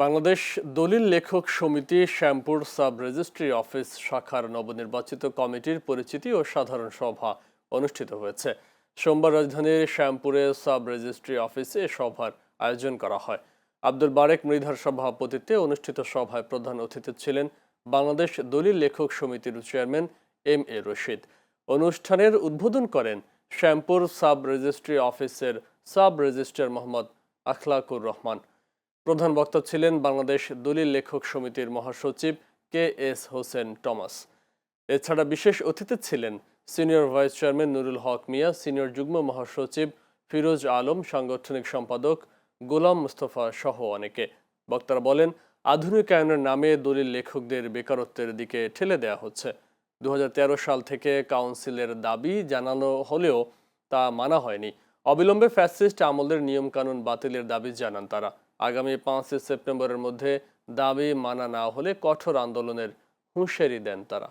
বাংলাদেশ দলিল লেখক সমিতি শ্যামপুর সাব রেজিস্ট্রি অফিস শাখার নবনির্বাচিত কমিটির পরিচিতি ও সাধারণ সভা অনুষ্ঠিত হয়েছে। সোমবার রাজধানীর শ্যামপুরে সাব রেজিস্ট্রি অফিসে সভার আয়োজন করা হয়। আব্দুল বারেক মৃধার সভাপতিত্বে অনুষ্ঠিত সভায় প্রধান অতিথি ছিলেন বাংলাদেশ দলিল লেখক সমিতির চেয়ারম্যান এম.এ. রশিদ। অনুষ্ঠানের উদ্বোধন করেন শ্যামপুর সাব রেজিস্ট্রি অফিসের সাব রেজিস্ট্রার মোহাম্মদ আখলাকুর রহমান। প্রধান বক্তা ছিলেন বাংলাদেশ দলিল লেখক সমিতির মহাসচিব কে.এস. হোসেন টমাস। এছাড়া বিশেষ অতিথি ছিলেন সিনিয়র ভাইস চেয়ারম্যান নুরুল হক মিয়া, সিনিয়র যুগ্ম মহাসচিব ফিরোজ আলম, সাংগঠনিক সম্পাদক গোলাম মুস্তফা সহ অনেকে। বক্তারা বলেন, আধুনিকায়নের নামে দলিল লেখকদের বেকারত্বের দিকে ঠেলে দেওয়া হচ্ছে। 2013 সাল থেকে কাউন্সিলের দাবি জানানো হলেও তা মানা হয়নি। অবিলম্বে ফ্যাসিস্ট আমলের নিয়মকানুন বাতিলের দাবি জানান তারা। আগামী 5 সেপ্টেম্বরের মধ্যে দাবি মানা না হলে কঠোর আন্দোলনের হুঁশিয়ারি দেন তারা।